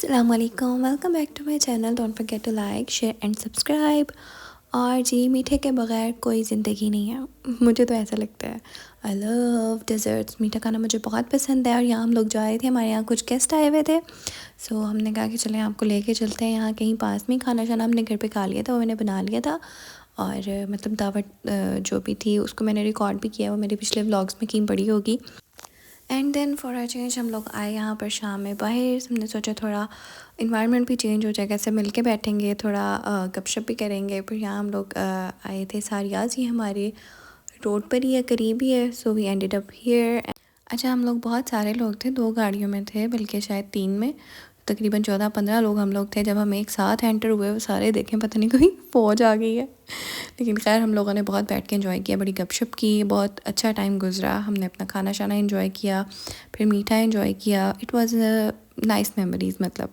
अस्सलामुअलैकुम, welcome back to my channel. Don't forget to like share and subscribe. और जी, मीठे के बगैर कोई ज़िंदगी नहीं है, मुझे तो ऐसा लगता है। आई लव डेज़र्ट्स, मीठा खाना मुझे बहुत पसंद है। और यहाँ हम लोग जा रहे थे, हमारे यहाँ कुछ गेस्ट आए हुए थे, सो हमने कहा कि चलें आपको लेके चलते हैं। यहाँ कहीं पास में खाना शाना हमने घर पे खा लिया था, वो मैंने बना लिया था। और मतलब दावत जो भी थी उसको मैंने रिकॉर्ड भी किया, वो मेरे पिछले व्लॉग्स में की पड़ी होगी। And then for a change हम लोग आए यहाँ पर शाम में बाहर। हमने सोचा थोड़ा इन्वायरमेंट भी चेंज हो जाएगा, ऐसे मिल के बैठेंगे, थोड़ा गपशप भी करेंगे। फिर यहाँ हम लोग आए थे सारियाज़, ये हमारे रोड पर ही है, करीब ही है। So we ended up here. अच्छा, हम लोग बहुत सारे लोग थे, 2 गाड़ियों में थे, बल्कि शायद 3 में। तकरीबन 14-15 लोग हम लोग थे। जब हम एक साथ एंटर हुए, वो सारे देखें पता नहीं कोई फ़ौज आ गई है। लेकिन खैर हम लोगों ने बहुत बैठ के एंजॉय किया, बड़ी गपशप की, बहुत अच्छा टाइम गुजरा। हमने अपना खाना शाना एंजॉय किया, फिर मीठा एंजॉय किया। इट वाज़ नाइस मेमोरीज़ मतलब।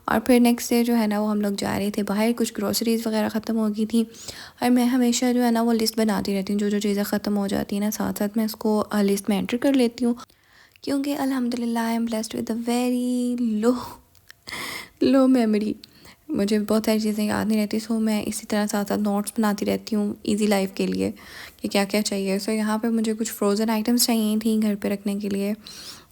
और फिर नेक्स्ट डे जो है ना, वो हम लोग जा रहे थे बाहर, कुछ ग्रोसरीज़ वगैरह ख़त्म हो गई थी। और मैं हमेशा जो है ना वो लिस्ट बनाती रहती हूँ, जो जो चीज़ें ख़त्म हो जाती हैं ना, साथ साथ मैं उसको लिस्ट में एंटर कर लेती हूँ। क्योंकि अल्हम्दुलिल्लाह I am blessed with a very low memory. मुझे बहुत सारी चीज़ें याद नहीं रहती, सो मैं इसी तरह साथ साथ नोट्स बनाती रहती हूँ इजी लाइफ के लिए कि क्या क्या चाहिए। सो यहाँ पे मुझे कुछ फ्रोज़न आइटम्स चाहिए थी घर पे रखने के लिए।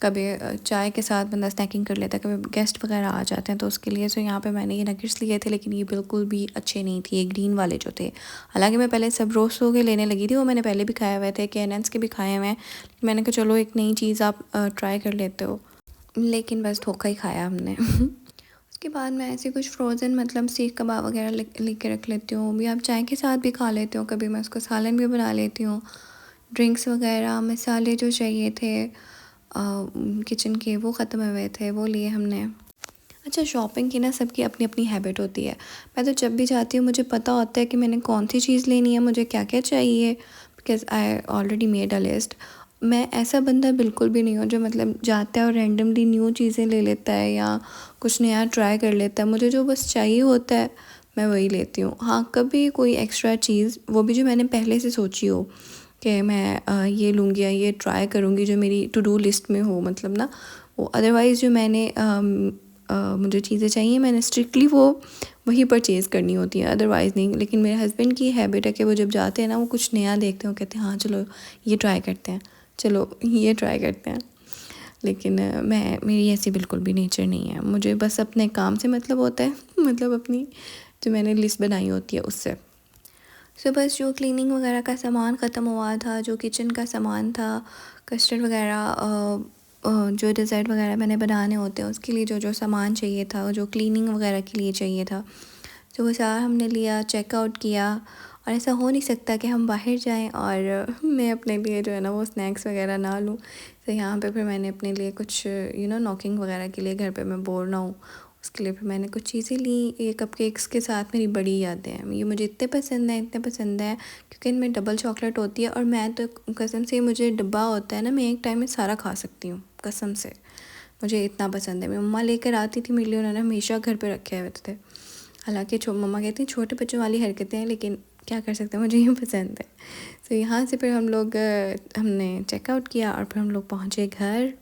कभी चाय के साथ बंदा स्नैकिंग कर लेता है, कभी गेस्ट वगैरह आ जाते हैं तो उसके लिए। सो यहाँ पे मैंने ये नगेट्स लिए थे, लेकिन ये बिल्कुल भी अच्छे नहीं थे, ये ग्रीन वाले जो थे। हालांकि मैं पहले सब रोस्टो के लेने लगी थी, वो मैंने पहले भी खाए हुए थे, KNN's के भी खाए हुए हैं। मैंने कहा चलो एक नई चीज़ आप ट्राई कर लेते हो, लेकिन बस धोखा ही खाया हमने। उसके बाद मैं ऐसे कुछ फ्रोज़न मतलब सीख कबाब वगैरह लेके रख लेती हूँ, भी आप चाय के साथ भी खा लेते हो, कभी मैं उसको सालन भी बना लेती हूँ। ड्रिंक्स वगैरह मसाले जो चाहिए थे किचन के, वो ख़त्म हुए थे, वो लिए हमने। अच्छा, शॉपिंग की ना सबकी अपनी अपनी हैबिट होती है। मैं तो जब भी जाती हूँ मुझे पता होता है कि मैंने कौन सी चीज़ लेनी है, मुझे क्या क्या चाहिए, because I already made a list. मैं ऐसा बंदा बिल्कुल भी नहीं हूँ जो मतलब जाता है और रैंडमली न्यू चीज़ें ले लेता है या कुछ नया ट्राई कर लेता है। मुझे जो बस चाहिए होता है मैं वही लेती हूँ। हाँ, कभी कोई एक्स्ट्रा चीज़, वो भी जो मैंने पहले से सोची हो कि मैं ये लूँगी या ये ट्राई करूँगी, जो मेरी टू डू लिस्ट में हो मतलब ना वो। अदरवाइज़ जो मैंने मुझे चीज़ें चाहिए, मैंने स्ट्रिक्टली वो वही परचेज़ करनी होती है, अदरवाइज़ नहीं। लेकिन मेरे हस्बैंड की हैबिट है कि वो जब जाते हैं ना, वो कुछ नया देखते हैं, वो कहते हैं हाँ चलो ये ट्राई करते हैं, चलो ये ट्राई करते हैं। लेकिन मैं, मेरी ऐसी बिल्कुल भी नेचर नहीं है। मुझे बस अपने काम से मतलब होता है, मतलब अपनी जो मैंने लिस्ट बनाई होती है उससे। सो बस जो क्लीनिंग वगैरह का सामान ख़त्म हुआ था, जो किचन का सामान था, कस्टर्ड वगैरह, जो डेज़र्ट वगैरह मैंने बनाने होते हैं उसके लिए जो जो सामान चाहिए था, जो क्लीनिंग वगैरह के लिए चाहिए था, तो वो सारा हमने लिया, चेकआउट किया। और ऐसा हो नहीं सकता कि हम बाहर जाएं और मैं अपने लिए जो है ना वो स्नैक्स वगैरह ना लूँ। तो यहाँ पे फिर मैंने अपने लिए कुछ नॉकिंग वगैरह के लिए, घर पे मैं बोर ना हूँ उसके लिए, फिर मैंने कुछ चीज़ें ली। ये कपकेक्स के साथ मेरी बड़ी यादें हैं, ये मुझे इतने पसंद है, इतने पसंद है, क्योंकि इनमें डबल चॉकलेट होती है। और मैं तो कसम से, मुझे डब्बा होता है ना, मैं एक टाइम में सारा खा सकती हूँ कसम से, मुझे इतना पसंद है। मेरी मम्मा लेकर आती थी मेरे लिए, उन्होंने हमेशा घर पे रखे हुए थे। हालांकि मम्मा कहती हैं छोटे बच्चों वाली हरकतें हैं, लेकिन क्या कर सकते हैं, मुझे ये पसंद है। तो यहाँ से फिर हम लोग हमने चेकआउट किया और फिर हम लोग पहुँचे घर।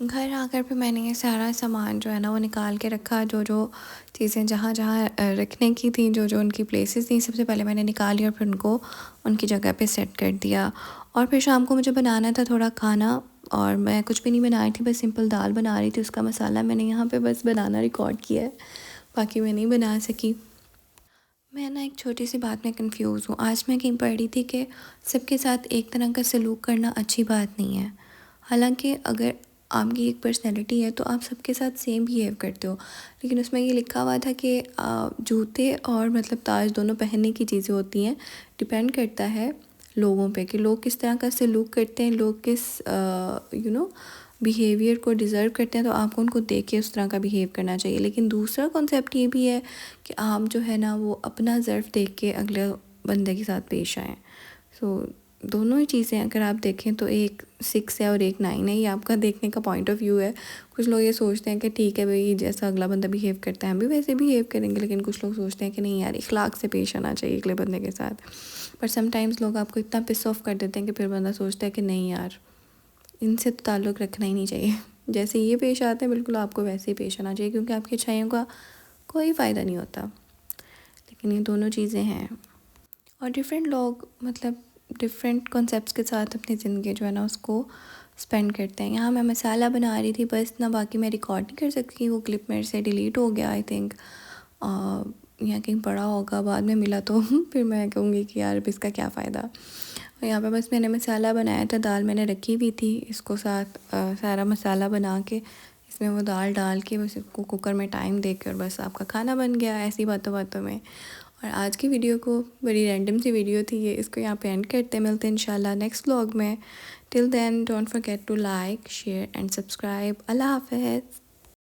घर आकर फिर मैंने ये सारा सामान जो है ना वो निकाल के रखा, जो जो चीज़ें जहाँ जहाँ रखने की थी, जो जो उनकी प्लेसेस थी, सबसे पहले मैंने निकाली और फिर उनको उनकी जगह पे सेट कर दिया। और फिर शाम को मुझे बनाना था थोड़ा खाना, और मैं कुछ भी नहीं बना रही थी, बस सिंपल दाल बना रही थी। उसका मसाला मैंने यहाँ पे बस बनाना रिकॉर्ड किया है, बाकी मैं नहीं बना सकी। मैं ना एक छोटी सी बात में कंफ्यूज हूँ। आज मैं कहीं पढ़ रही थी कि सबके साथ एक तरह का सलूक करना अच्छी बात नहीं है। हालांकि अगर आपकी एक पर्सनैलिटी है तो आप सबके साथ सेम बिहेव करते हो, लेकिन उसमें ये लिखा हुआ था कि जूते और मतलब ताज दोनों पहनने की चीज़ें होती हैं। डिपेंड करता है लोगों पे कि लोग किस तरह का सलूक करते हैं, लोग किस बिहेवियर को डिज़र्व करते हैं, तो आपको उनको देख के उस तरह का बिहेव करना चाहिए। लेकिन दूसरा कॉन्सेप्ट ये भी है कि आप जो है ना वो अपना ज़र्फ़ देख के अगले बंदे के साथ पेश आएँ। सो दोनों ही चीज़ें अगर आप देखें तो एक 6 है और एक 9 है, ये आपका देखने का पॉइंट ऑफ व्यू है। कुछ लोग ये सोचते हैं कि ठीक है भाई, जैसा अगला बंदा बिहेव करता है हम भी वैसे बिहेव करेंगे, लेकिन कुछ लोग सोचते हैं कि नहीं यार, इखलाक से पेश आना चाहिए अगले बंदे के साथ। पर समटाइम्स लोग आपको इतना पिस ऑफ कर देते हैं कि फिर बंदा सोचता है कि नहीं यार, इनसे तो ताल्लुक़ रखना ही नहीं चाहिए। जैसे ये पेश आते हैं बिल्कुल आपको वैसे ही पेश आना चाहिए, क्योंकि आपकी अच्छाइयों का कोई फ़ायदा नहीं होता। लेकिन ये दोनों चीज़ें हैं, और डिफरेंट लोग मतलब डिफरेंट कॉन्सेप्ट्स के साथ अपनी ज़िंदगी जो है ना उसको स्पेंड करते हैं। यहाँ मैं मसाला बना रही थी बस ना, बाकी मैं रिकॉर्ड नहीं कर सकती, वो क्लिप मेरे से डिलीट हो गया आई थिंक, या कहीं पड़ा होगा, बाद में मिला तो फिर मैं कहूँगी कि यार अब इसका क्या फ़ायदा। और यहाँ पे बस मैंने मसाला बनाया था, दाल मैंने रखी हुई थी, इसको साथ सारा मसाला बना के इसमें वो दाल डाल के बस इसको कुकर में टाइम देकर बस आपका खाना बन गया, ऐसी बातों बातों में। और आज की वीडियो को बड़ी रैंडम सी वीडियो थी ये, इसको यहाँ पे एंड करते हैं, मिलते हैं इंशाल्लाह नेक्स्ट व्लॉग में। Till then don't forget to like share and subscribe. अल्लाह हाफ़िज़।